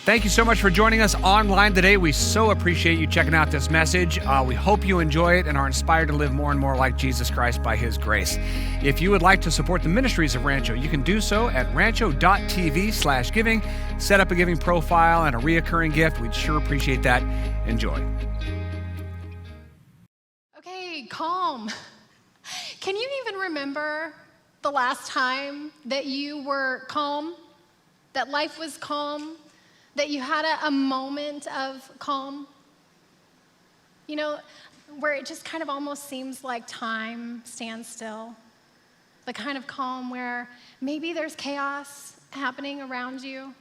Thank you so much for joining us online today. We so appreciate you checking out this message. We hope you enjoy it and are inspired to live more and more like Jesus Christ by His grace. If you would like to support the ministries of Rancho, you can do so at rancho.tv/giving. Set up a giving profile and a reoccurring gift. We'd sure appreciate that. Enjoy. Okay, calm. Can you even remember the last time that you were calm? That life was calm? That you had a moment of calm? You know, where it just kind of almost seems like time stands still. The kind of calm where maybe there's chaos happening around you.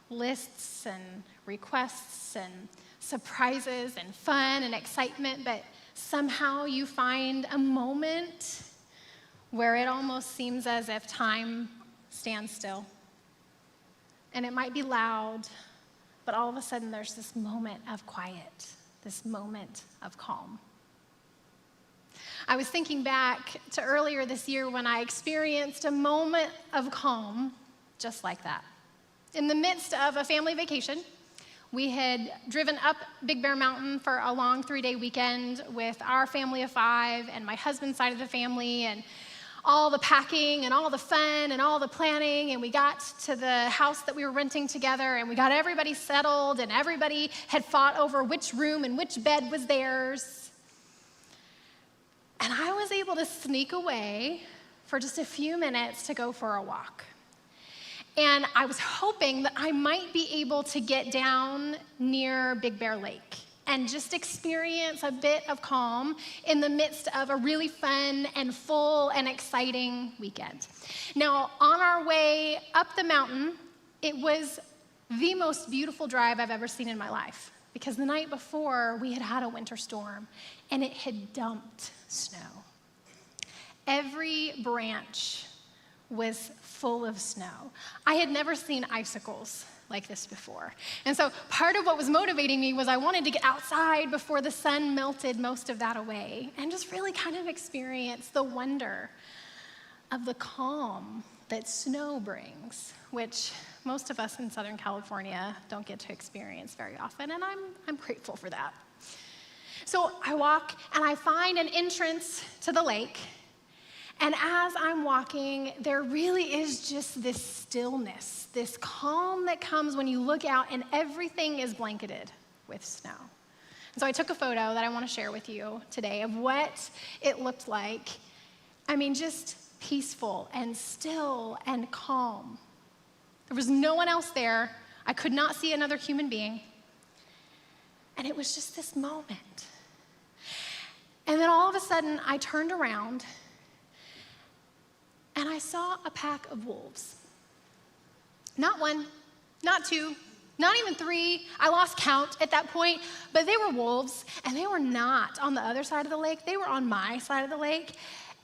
Lists and requests and surprises and fun and excitement, but somehow you find a moment where it almost seems as if time stands still. And it might be loud, but all of a sudden there's this moment of quiet, this moment of calm. I was thinking back to earlier this year when I experienced a moment of calm just like that. In the midst of a family vacation, we had driven up Big Bear Mountain for a long 3-day weekend with our family of 5 and my husband's side of the family, and all the packing and all the fun and all the planning, and we got to the house that we were renting together, and we got everybody settled, and everybody had fought over which room and which bed was theirs. And I was able to sneak away for just a few minutes to go for a walk. And I was hoping that I might be able to get down near Big Bear Lake and just experience a bit of calm in the midst of a really fun and full and exciting weekend. Now, on our way up the mountain, it was the most beautiful drive I've ever seen in my life, because the night before, we had a winter storm, and it had dumped snow. Every branch was full of snow. I had never seen icicles like this before. And so part of what was motivating me was I wanted to get outside before the sun melted most of that away and just really kind of experience the wonder of the calm that snow brings, which most of us in Southern California don't get to experience very often, and I'm grateful for that. So I walk and I find an entrance to the lake. And as I'm walking, there really is just this stillness, this calm that comes when you look out and everything is blanketed with snow. And so I took a photo that I want to share with you today of what it looked like. I mean, just peaceful and still and calm. There was no one else there. I could not see another human being. And it was just this moment. And then all of a sudden, I turned around and I saw a pack of wolves. Not 1, not 2, not even 3. I lost count at that point, but they were wolves, and they were not on the other side of the lake. They were on my side of the lake.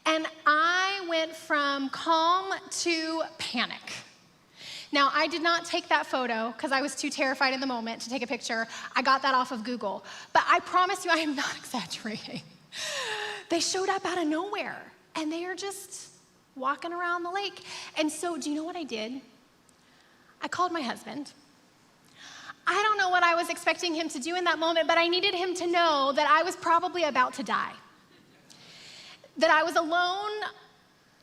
And I went from calm to panic. Now, I did not take that photo because I was too terrified in the moment to take a picture. I got that off of Google. But I promise you, I am not exaggerating. They showed up out of nowhere, and they are just walking around the lake. And so, do you know what I did? I called my husband. I don't know what I was expecting him to do in that moment, but I needed him to know that I was probably about to die. That I was alone,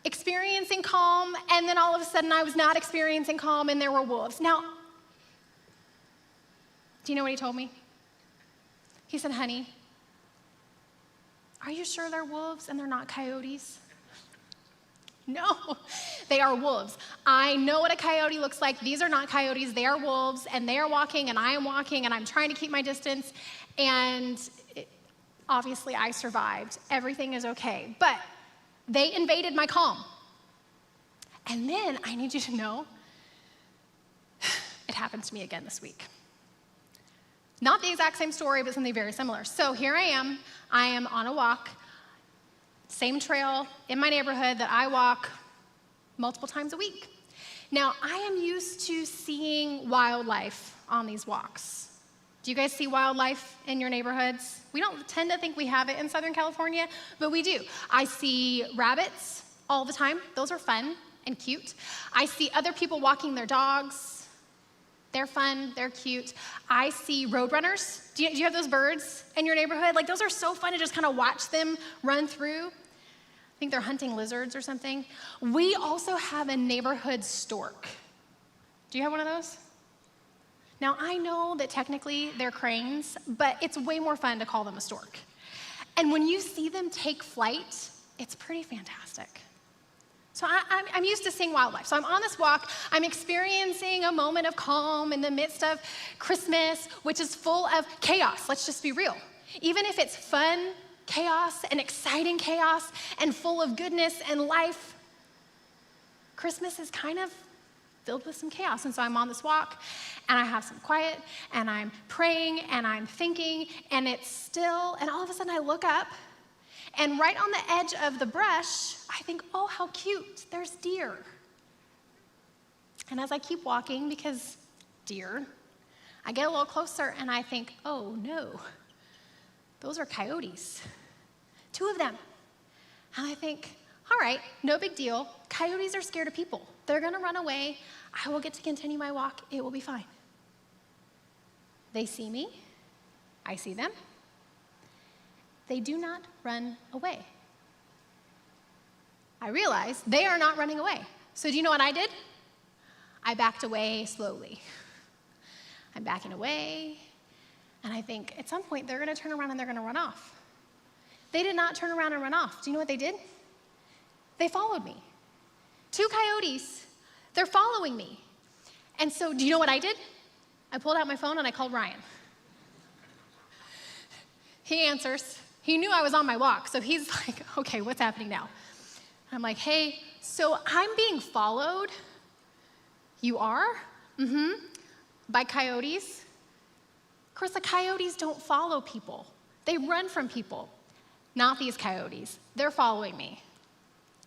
experiencing calm, and then all of a sudden I was not experiencing calm and there were wolves. Now, do you know what he told me? He said, "Honey, are you sure they're wolves and they're not coyotes?" No, they are wolves. I know what a coyote looks like. These are not coyotes. They are wolves, and they are walking, and I am walking, and I'm trying to keep my distance, and obviously I survived. Everything is okay. But they invaded my calm. And then I need you to know, it happened to me again this week. Not the exact same story, but something very similar. So here I am on a walk, same trail in my neighborhood that I walk multiple times a week. Now, I am used to seeing wildlife on these walks. Do you guys see wildlife in your neighborhoods? We don't tend to think we have it in Southern California, but we do. I see rabbits all the time. Those are fun and cute. I see other people walking their dogs. They're fun, they're cute. I see roadrunners. Do you have those birds in your neighborhood? Like, those are so fun to just kind of watch them run through. I think they're hunting lizards or something. We also have a neighborhood stork. Do you have one of those? Now, I know that technically they're cranes, but it's way more fun to call them a stork. And when you see them take flight, it's pretty fantastic. So I'm used to seeing wildlife. So I'm on this walk. I'm experiencing a moment of calm in the midst of Christmas, which is full of chaos. Let's just be real. Even if it's fun chaos and exciting chaos and full of goodness and life, Christmas is kind of filled with some chaos. And so I'm on this walk, and I have some quiet, and I'm praying, and I'm thinking, and it's still, and all of a sudden I look up, and right on the edge of the brush, I think, oh, how cute, there's deer. And as I keep walking, because deer, I get a little closer, and I think, oh, no, those are coyotes, 2 of them. And I think, all right, no big deal. Coyotes are scared of people. They're gonna run away. I will get to continue my walk. It will be fine. They see me. I see them. They do not run away. I realize they are not running away. So do you know what I did? I backed away slowly. I'm backing away, and I think at some point they're gonna turn around and they're gonna run off. They did not turn around and run off. Do you know what they did? They followed me. 2 coyotes, they're following me. And so do you know what I did? I pulled out my phone and I called Ryan. He answers. He knew I was on my walk, so he's like, okay, what's happening now? I'm like, hey, so I'm being followed. You are? Mm-hmm. By coyotes. Of course, the coyotes don't follow people. They run from people. Not these coyotes. They're following me.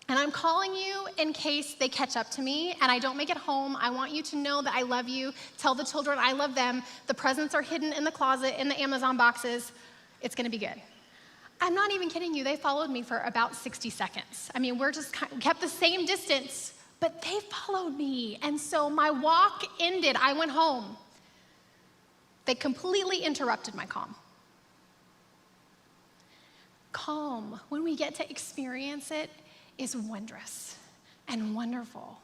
And I'm calling you in case they catch up to me and I don't make it home. I want you to know that I love you. Tell the children I love them. The presents are hidden in the closet, in the Amazon boxes. It's gonna be good. I'm not even kidding you. They followed me for about 60 seconds. I mean, we're just kept the same distance, but they followed me. And so my walk ended. I went home. They completely interrupted my calm. Calm, when we get to experience it, is wondrous and wonderful.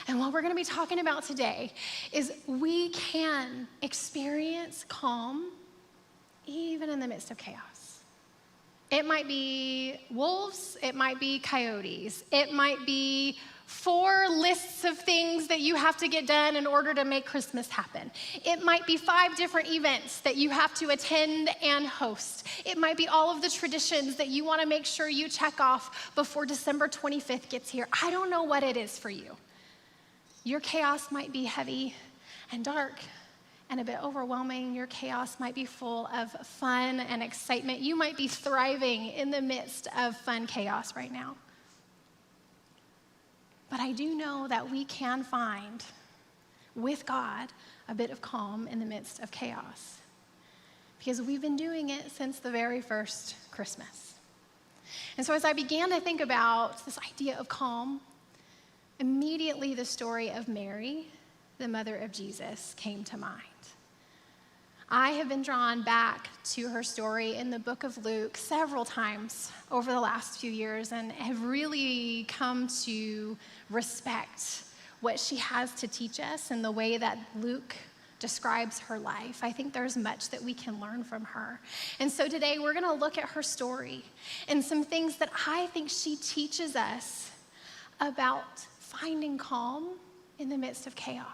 And what we're gonna be talking about today is we can experience calm even in the midst of chaos. It might be wolves, it might be coyotes, it might be 4 lists of things that you have to get done in order to make Christmas happen. It might be 5 different events that you have to attend and host. It might be all of the traditions that you want to make sure you check off before December 25th gets here. I don't know what it is for you. Your chaos might be heavy and dark and a bit overwhelming. Your chaos might be full of fun and excitement. You might be thriving in the midst of fun chaos right now. But I do know that we can find, with God, a bit of calm in the midst of chaos. Because we've been doing it since the very first Christmas. And so as I began to think about this idea of calm, immediately the story of Mary, the mother of Jesus, came to mind. I have been drawn back to her story in the book of Luke several times over the last few years and have really come to respect what she has to teach us and the way that Luke describes her life. I think there's much that we can learn from her. And so today we're going to look at her story and some things that I think she teaches us about finding calm in the midst of chaos.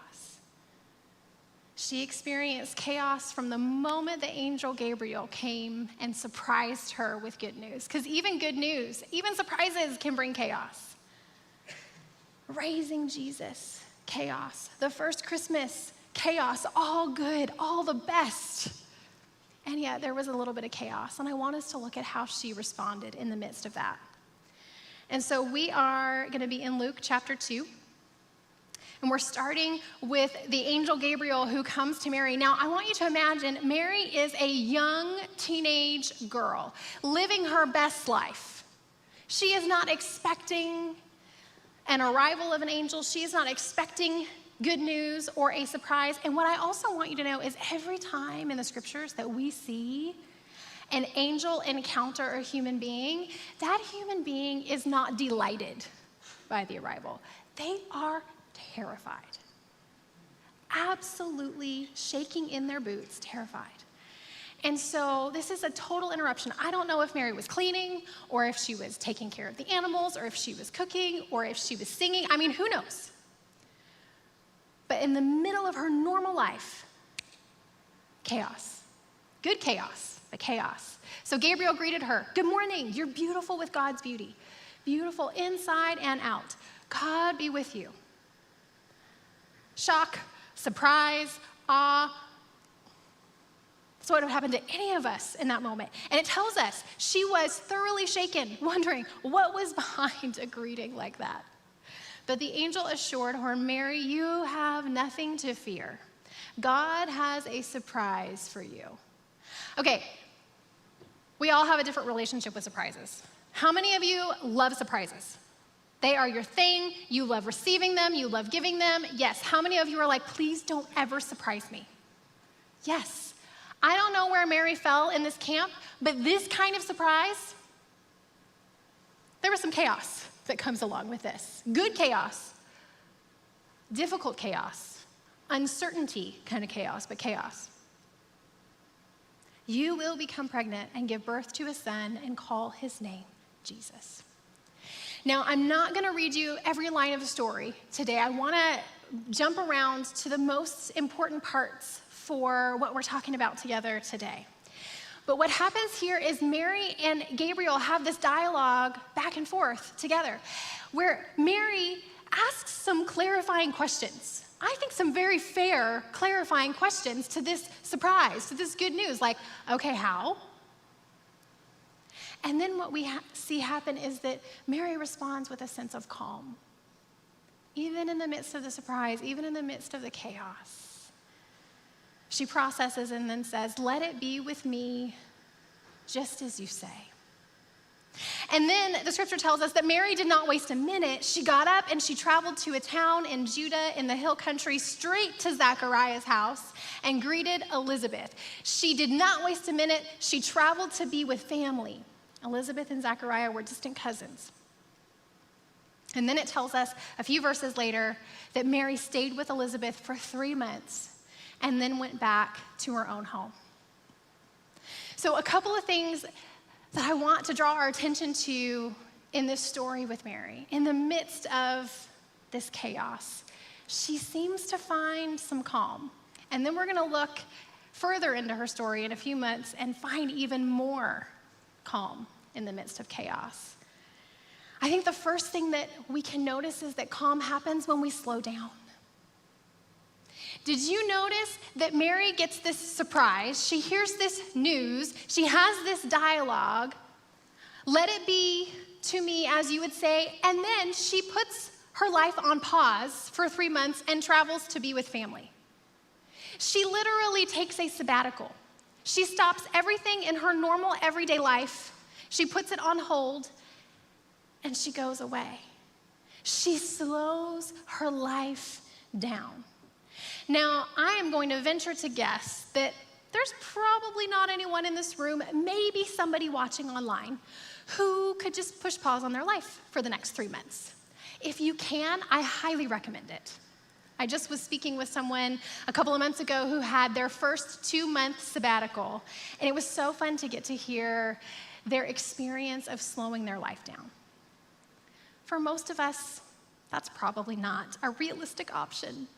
She experienced chaos from the moment the angel Gabriel came and surprised her with good news. Because even good news, even surprises can bring chaos. Raising Jesus, chaos. The first Christmas, chaos, all good, all the best. And yet there was a little bit of chaos. And I want us to look at how she responded in the midst of that. And so we are going to be in Luke chapter 2. And we're starting with the angel Gabriel who comes to Mary. Now, I want you to imagine Mary is a young teenage girl living her best life. She is not expecting an arrival of an angel. She is not expecting good news or a surprise. And what I also want you to know is every time in the scriptures that we see an angel encounter a human being, that human being is not delighted by the arrival. They are terrified. Absolutely shaking in their boots, terrified. And so this is a total interruption. I don't know if Mary was cleaning or if she was taking care of the animals or if she was cooking or if she was singing. I mean, who knows? But in the middle of her normal life, chaos. Good chaos, but chaos. So Gabriel greeted her. Good morning. You're beautiful with God's beauty. Beautiful inside and out. God be with you. Shock, surprise, awe. That's what would happen to any of us in that moment. And it tells us she was thoroughly shaken, wondering what was behind a greeting like that. But the angel assured her, Mary, you have nothing to fear. God has a surprise for you. Okay, we all have a different relationship with surprises. How many of you love surprises? They are your thing. You love receiving them. You love giving them. Yes. How many of you are like, please don't ever surprise me? Yes. I don't know where Mary fell in this camp, but this kind of surprise, there was some chaos that comes along with this. Good chaos, difficult chaos, uncertainty kind of chaos, but chaos. You will become pregnant and give birth to a son and call his name Jesus. Now, I'm not going to read you every line of the story today. I want to jump around to the most important parts for what we're talking about together today. But what happens here is Mary and Gabriel have this dialogue back and forth together where Mary asks some clarifying questions. I think some very fair clarifying questions to this surprise, to this good news, like, okay, how? And then what we see happen is that Mary responds with a sense of calm. Even in the midst of the surprise, even in the midst of the chaos. She processes and then says, let it be with me just as you say. And then the scripture tells us that Mary did not waste a minute. She got up and she traveled to a town in Judah in the hill country straight to Zechariah's house and greeted Elizabeth. She did not waste a minute. She traveled to be with family. Elizabeth and Zechariah were distant cousins. And then it tells us a few verses later that Mary stayed with Elizabeth for 3 months and then went back to her own home. So a couple of things that I want to draw our attention to in this story with Mary. In the midst of this chaos, she seems to find some calm. And then we're going to look further into her story in a few months and find even more calm in the midst of chaos. I think the first thing that we can notice is that calm happens when we slow down. Did you notice that Mary gets this surprise? She hears this news. She has this dialogue. Let it be to me as you would say. And then she puts her life on pause for 3 months and travels to be with family. She literally takes a sabbatical. She stops everything in her normal everyday life. She puts it on hold and she goes away. She slows her life down. Now, I am going to venture to guess that there's probably not anyone in this room, maybe somebody watching online, who could just push pause on their life for the next 3 months. If you can, I highly recommend it. I just was speaking with someone a couple of months ago who had their first 2-month sabbatical, and it was so fun to get to hear their experience of slowing their life down. For most of us, that's probably not a realistic option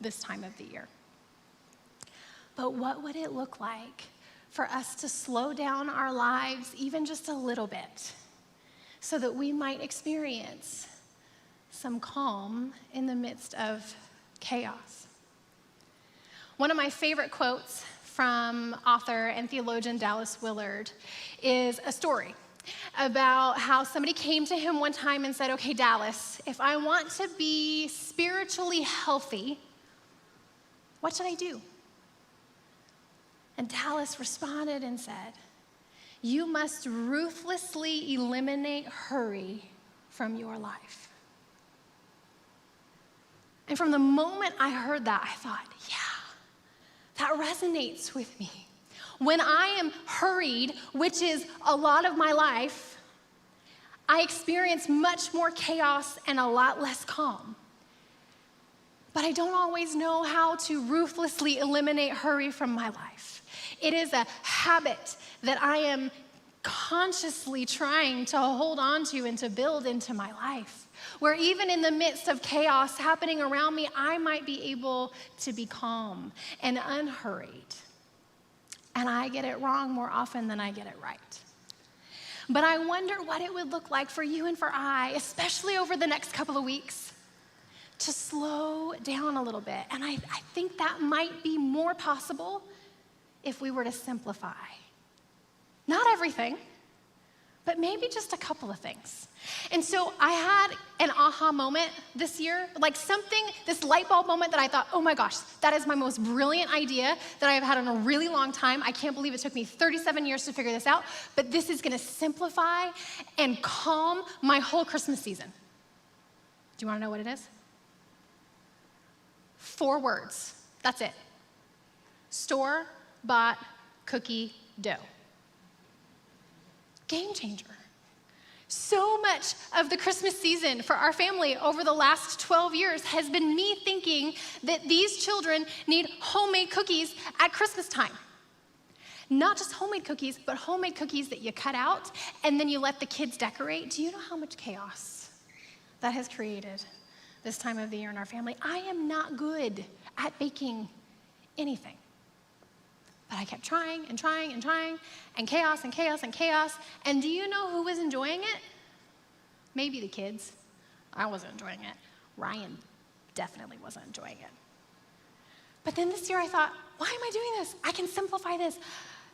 this time of the year. But what would it look like for us to slow down our lives even just a little bit so that we might experience some calm in the midst of chaos? One of my favorite quotes from author and theologian Dallas Willard is a story about how somebody came to him one time and said, okay, Dallas, if I want to be spiritually healthy, what should I do? And Dallas responded and said, you must ruthlessly eliminate hurry from your life. And from the moment I heard that, I thought, yeah, that resonates with me. When I am hurried, which is a lot of my life, I experience much more chaos and a lot less calm. But I don't always know how to ruthlessly eliminate hurry from my life. It is a habit that I am consciously trying to hold on to and to build into my life, where even in the midst of chaos happening around me, I might be able to be calm and unhurried. And I get it wrong more often than I get it right. But I wonder what it would look like for you and for I, especially over the next couple of weeks, to slow down a little bit. And I think that might be more possible if we were to simplify. Not everything, but maybe just a couple of things. And so I had an aha moment this year, like this light bulb moment that I thought, oh my gosh, that is my most brilliant idea that I've had in a really long time. I can't believe it took me 37 years to figure this out, but this is gonna simplify and calm my whole Christmas season. Do you wanna know what it is? 4 words, that's it. Store-bought cookie dough. Game changer. So much of the Christmas season for our family over the last 12 years has been me thinking that these children need homemade cookies at Christmas time. Not just homemade cookies, but homemade cookies that you cut out and then you let the kids decorate. Do you know how much chaos that has created this time of the year in our family? I am not good at baking anything. But I kept trying and trying and trying, and chaos and chaos and chaos. And do you know who was enjoying it? Maybe the kids. I wasn't enjoying it. Ryan definitely wasn't enjoying it. But then this year I thought, why am I doing this? I can simplify this.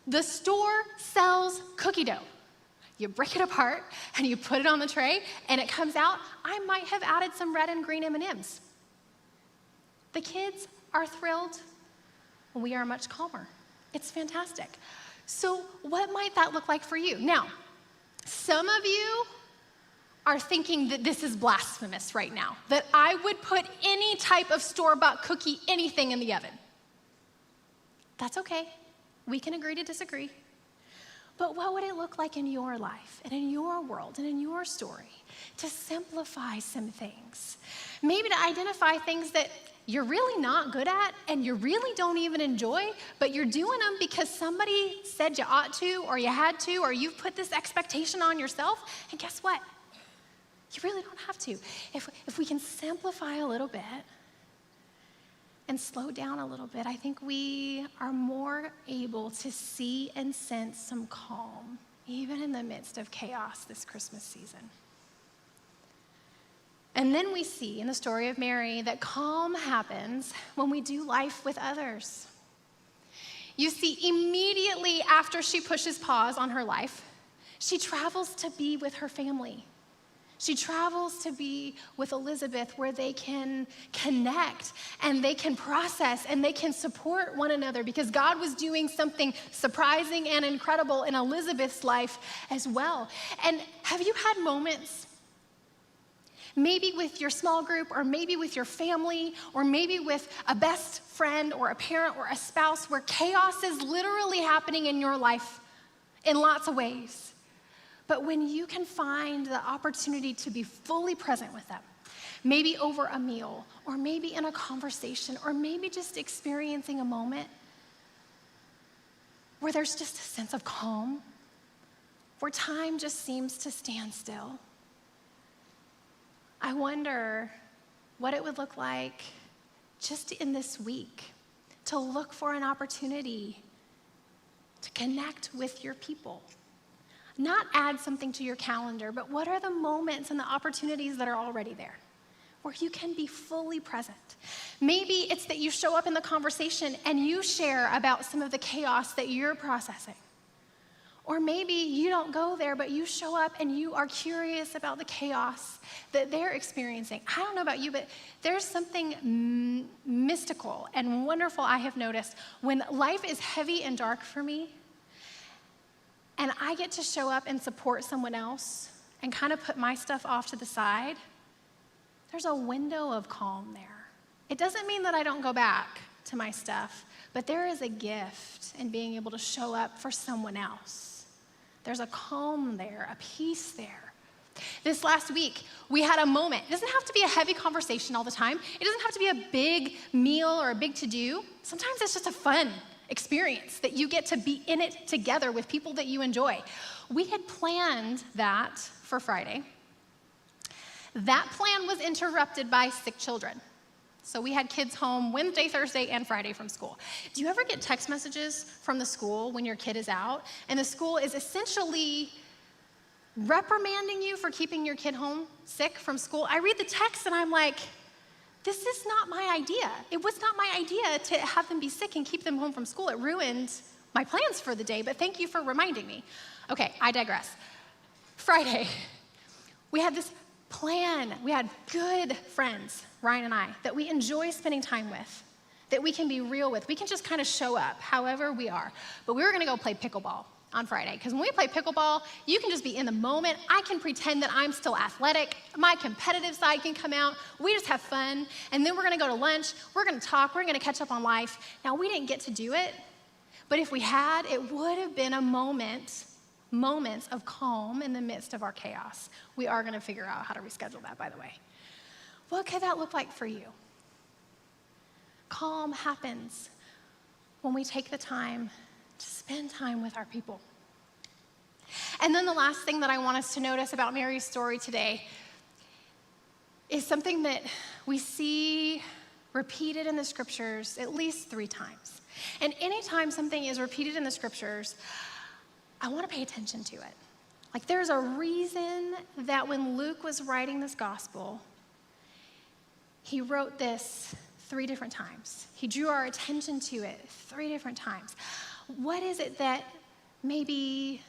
The store sells cookie dough. You break it apart and you put it on the tray and it comes out. I might have added some red and green M&Ms. The kids are thrilled. We are much calmer. It's fantastic. So what might that look like for you? Now, some of you are thinking that this is blasphemous right now, that I would put any type of store-bought cookie, anything in the oven. That's okay. We can agree to disagree. But what would it look like in your life and in your world and in your story to simplify some things? Maybe to identify things that you're really not good at and you really don't even enjoy, but you're doing them because somebody said you ought to or you had to or you've put this expectation on yourself. And guess what? You really don't have to. If we can simplify a little bit and slow down a little bit, I think we are more able to see and sense some calm, even in the midst of chaos this Christmas season. And then we see in the story of Mary that calm happens when we do life with others. You see, immediately after she pushes pause on her life, she travels to be with her family. She travels to be with Elizabeth where they can connect and they can process and they can support one another because God was doing something surprising and incredible in Elizabeth's life as well. And have you had moments, maybe with your small group or maybe with your family or maybe with a best friend or a parent or a spouse where chaos is literally happening in your life in lots of ways? But when you can find the opportunity to be fully present with them, maybe over a meal or maybe in a conversation or maybe just experiencing a moment where there's just a sense of calm, where time just seems to stand still, I wonder what it would look like just in this week to look for an opportunity to connect with your people. Not add something to your calendar, but what are the moments and the opportunities that are already there where you can be fully present? Maybe it's that you show up in the conversation and you share about some of the chaos that you're processing. Or maybe you don't go there, but you show up and you are curious about the chaos that they're experiencing. I don't know about you, but there's something mystical and wonderful I have noticed when life is heavy and dark for me, and I get to show up and support someone else and kind of put my stuff off to the side. There's a window of calm there. It doesn't mean that I don't go back to my stuff, but there is a gift in being able to show up for someone else. There's a calm there, a peace there. This last week, we had a moment. It doesn't have to be a heavy conversation all the time. It doesn't have to be a big meal or a big to-do. Sometimes it's just a fun experience that you get to be in it together with people that you enjoy. We had planned that for Friday. That plan was interrupted by sick children. So we had kids home Wednesday, Thursday, and Friday from school. Do you ever get text messages from the school when your kid is out, and the school is essentially reprimanding you for keeping your kid home sick from school? I read the text and I'm like, this is not my idea. It was not my idea to have them be sick and keep them home from school. It ruined my plans for the day, but thank you for reminding me. Okay, I digress. Friday, we had this plan. We had good friends, Ryan and I, that we enjoy spending time with, that we can be real with. We can just kind of show up however we are. But we were gonna go play pickleball on Friday, because when we play pickleball, you can just be in the moment. I can pretend that I'm still athletic. My competitive side can come out. We just have fun, and then we're gonna go to lunch. We're gonna talk. We're gonna catch up on life. Now, we didn't get to do it, but if we had, it would have been a moments of calm in the midst of our chaos. We are gonna figure out how to reschedule that, by the way. What could that look like for you? Calm happens when we take the time to spend time with our people. And then the last thing that I want us to notice about Mary's story today is something that we see repeated in the scriptures at least 3 times. And anytime something is repeated in the scriptures, I want to pay attention to it. Like, there's a reason that when Luke was writing this gospel, he wrote this 3 different times. He drew our attention to it 3 different times. What is it that maybe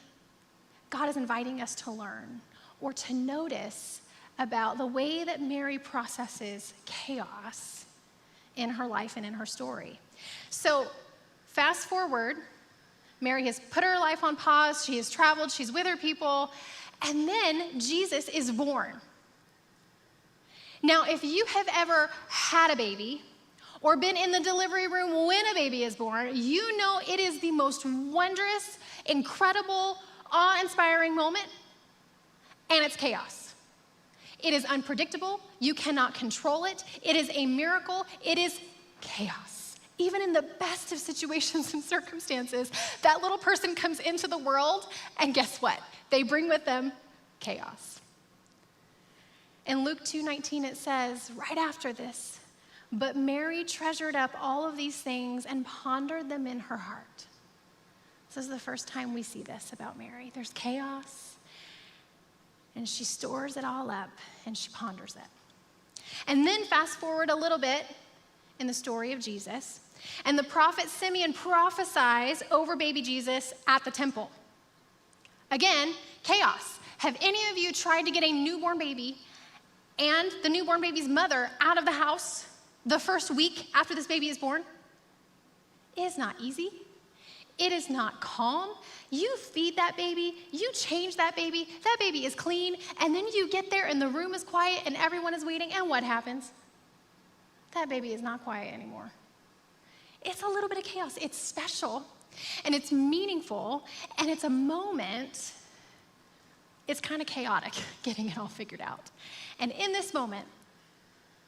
God is inviting us to learn or to notice about the way that Mary processes chaos in her life and in her story? So fast forward, Mary has put her life on pause, she has traveled, she's with her people, and then Jesus is born. Now, if you have ever had a baby or been in the delivery room when a baby is born, you know it is the most wondrous, incredible, awe-inspiring moment, and it's chaos. It is unpredictable. You cannot control it. It is a miracle. It is chaos. Even in the best of situations and circumstances, that little person comes into the world, and guess what? They bring with them chaos. In Luke 2:19, it says, right after this, but Mary treasured up all of these things and pondered them in her heart. This is the first time we see this about Mary. There's chaos, and she stores it all up, and she ponders it. And then fast forward a little bit in the story of Jesus, and the prophet Simeon prophesies over baby Jesus at the temple. Again, chaos. Have any of you tried to get a newborn baby and the newborn baby's mother out of the house the first week after this baby is born? It is not easy. It is not calm. You feed that baby, you change that baby is clean, and then you get there and the room is quiet and everyone is waiting, and what happens? That baby is not quiet anymore. It's a little bit of chaos. It's special, and it's meaningful, and it's a moment. It's kind of chaotic getting it all figured out. And in this moment,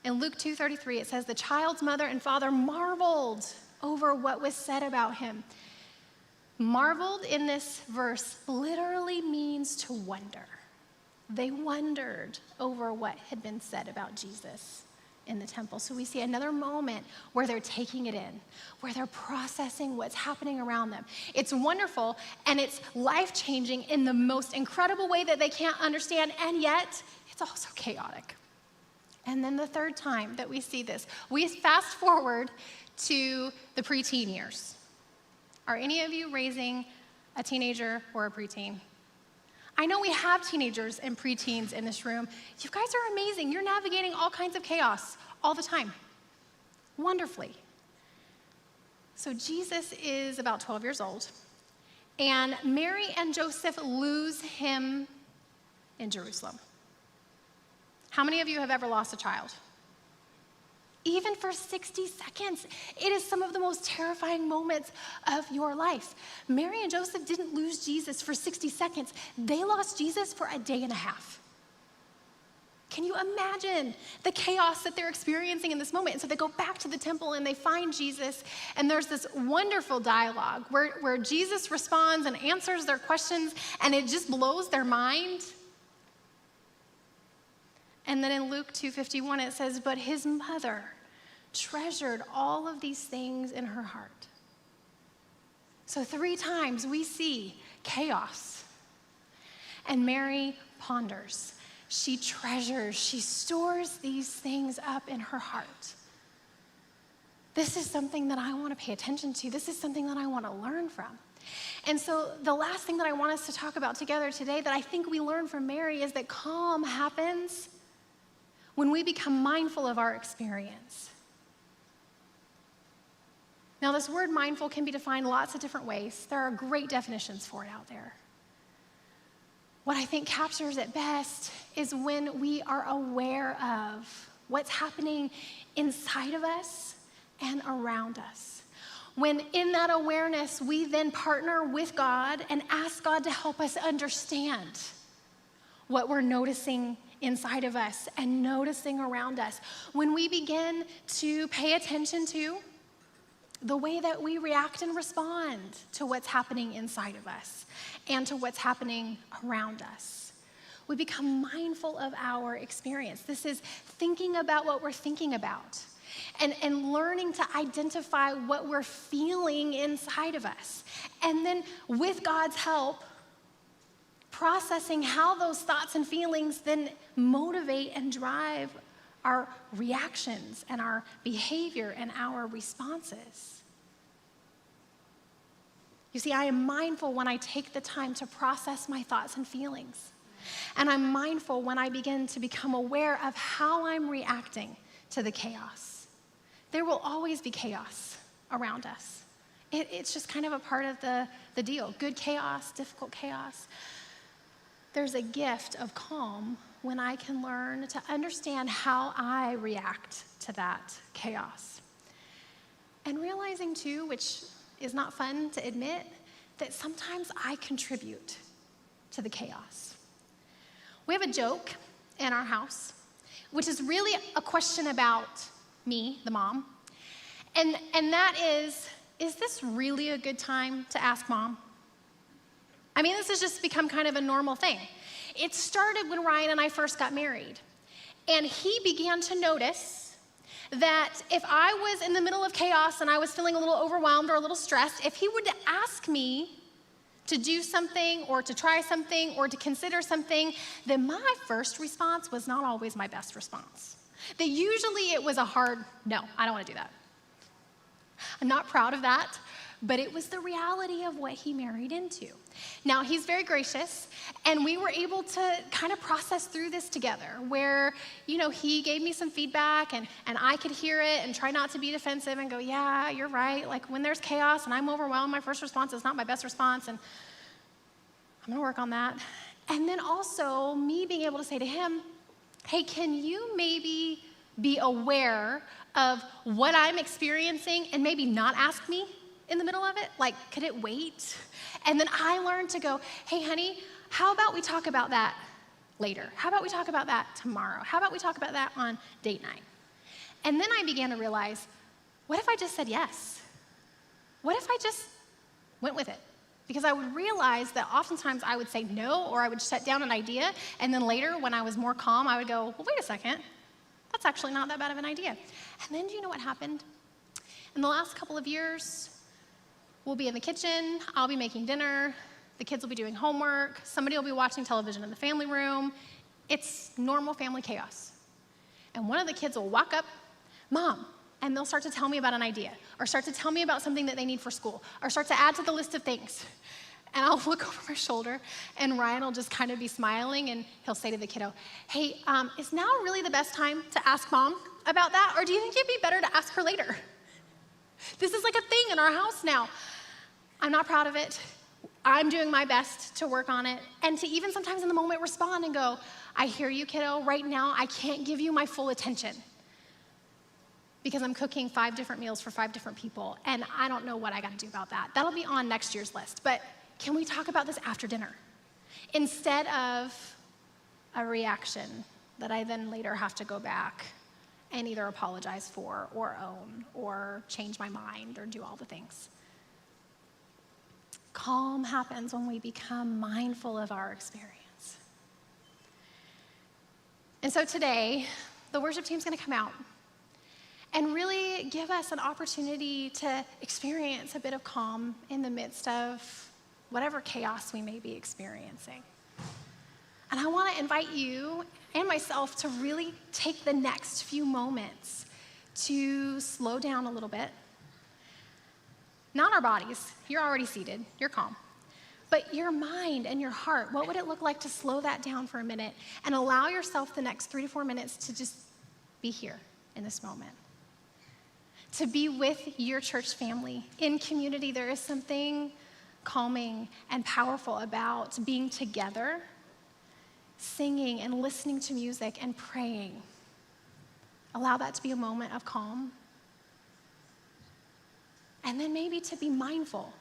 in Luke 2:33, it says, the child's mother and father marveled over what was said about him. Marveled in this verse literally means to wonder. They wondered over what had been said about Jesus in the temple. So we see another moment where they're taking it in, where they're processing what's happening around them. It's wonderful, and it's life-changing in the most incredible way that they can't understand, and yet it's also chaotic. And then the third time that we see this, we fast forward to the preteen years. Are any of you raising a teenager or a preteen? I know we have teenagers and preteens in this room. You guys are amazing. You're navigating all kinds of chaos all the time, wonderfully. So Jesus is about 12 years old, and Mary and Joseph lose him in Jerusalem. How many of you have ever lost a child? even for 60 seconds. It is some of the most terrifying moments of your life. Mary and Joseph didn't lose Jesus for 60 seconds. They lost Jesus for a day and a half. Can you imagine the chaos that they're experiencing in this moment? And so they go back to the temple and they find Jesus, and there's this wonderful dialogue where Jesus responds and answers their questions, and it just blows their mind. And then in Luke 2:51, it says, but his mother treasured all of these things in her heart. So 3 times we see chaos, and Mary ponders. She treasures, she stores these things up in her heart. This is something that I want to pay attention to. This is something that I want to learn from. And so the last thing that I want us to talk about together today that I think we learn from Mary is that calm happens when we become mindful of our experience. Now, this word mindful can be defined lots of different ways. There are great definitions for it out there. What I think captures it best is when we are aware of what's happening inside of us and around us. When in that awareness, we then partner with God and ask God to help us understand what we're noticing inside of us and noticing around us. When we begin to pay attention to the way that we react and respond to what's happening inside of us and to what's happening around us. We become mindful of our experience. This is thinking about what we're thinking about and learning to identify what we're feeling inside of us. And then with God's help, processing how those thoughts and feelings then motivate and drive our reactions and our behavior and our responses. You see, I am mindful when I take the time to process my thoughts and feelings. And I'm mindful when I begin to become aware of how I'm reacting to the chaos. There will always be chaos around us. It's just kind of a part of the deal. Good chaos, difficult chaos. There's a gift of calm when I can learn to understand how I react to that chaos. And realizing too, which is not fun to admit, that sometimes I contribute to the chaos. We have a joke in our house, which is really a question about me, the mom. And that is this really a good time to ask mom? I mean, this has just become kind of a normal thing. It started when Ryan and I first got married. And he began to notice that if I was in the middle of chaos and I was feeling a little overwhelmed or a little stressed, if he would ask me to do something or to try something or to consider something, then my first response was not always my best response. That usually it was a hard, no, I don't want to do that. I'm not proud of that, but it was the reality of what he married into. Now, he's very gracious, and we were able to kind of process through this together where, he gave me some feedback and I could hear it and try not to be defensive and go, yeah, you're right. Like when there's chaos and I'm overwhelmed, my first response is not my best response, and I'm gonna work on that. And then also me being able to say to him, hey, can you maybe be aware of what I'm experiencing and maybe not ask me in the middle of it? Like, could it wait? And then I learned to go, hey, honey, how about we talk about that later? How about we talk about that tomorrow? How about we talk about that on date night? And then I began to realize, what if I just said yes? What if I just went with it? Because I would realize that oftentimes I would say no, or I would shut down an idea, and then later when I was more calm, I would go, well, wait a second, that's actually not that bad of an idea. And then do you know what happened? In the last couple of years, we'll be in the kitchen, I'll be making dinner, the kids will be doing homework, somebody will be watching television in the family room. It's normal family chaos. And one of the kids will walk up, Mom, and they'll start to tell me about an idea, or start to tell me about something that they need for school, or start to add to the list of things. And I'll look over my shoulder, and Ryan will just kind of be smiling, and he'll say to the kiddo, hey, is now really the best time to ask Mom about that, or do you think it'd be better to ask her later? This is like a thing in our house now. I'm not proud of it. I'm doing my best to work on it, and to even sometimes in the moment respond and go, I hear you, kiddo. Right now, I can't give you my full attention. because I'm cooking 5 different meals for 5 different people, and I don't know what I got to do about that. That'll be on next year's list. But can we talk about this after dinner? Instead of a reaction that I then later have to go back and either apologize for or own or change my mind or do all the things. Calm happens when we become mindful of our experience. And so today, the worship team's going to come out and really give us an opportunity to experience a bit of calm in the midst of whatever chaos we may be experiencing. And I want to invite you and myself to really take the next few moments to slow down a little bit. Not our bodies. You're already seated. You're calm. But your mind and your heart, what would it look like to slow that down for a minute and allow yourself the next 3 to 4 minutes to just be here in this moment? To be with your church family. In community, there is something calming and powerful about being together, singing and listening to music and praying. Allow that to be a moment of calm. And then maybe to be mindful.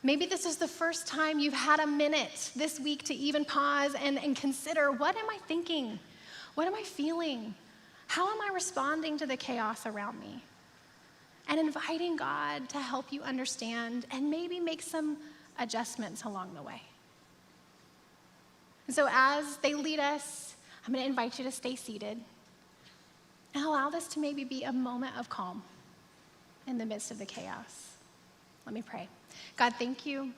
Maybe this is the first time you've had a minute this week to even pause and consider, what am I thinking? What am I feeling? How am I responding to the chaos around me? And inviting God to help you understand and maybe make some adjustments along the way. And so as they lead us, I'm going to invite you to stay seated and allow this to maybe be a moment of calm in the midst of the chaos. Let me pray. God, thank you.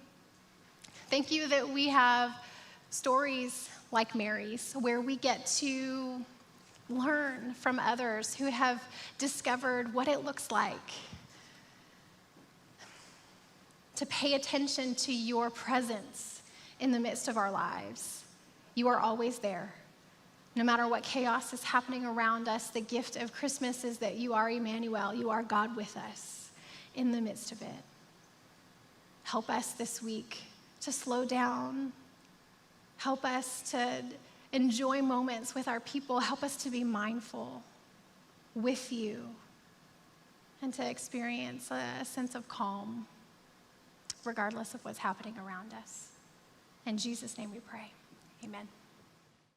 Thank you that we have stories like Mary's where we get to learn from others who have discovered what it looks like to pay attention to your presence in the midst of our lives. You are always there. No matter what chaos is happening around us, the gift of Christmas is that you are Emmanuel. You are God with us in the midst of it. Help us this week to slow down. Help us to enjoy moments with our people. Help us to be mindful with you and to experience a sense of calm regardless of what's happening around us. In Jesus' name we pray. Amen.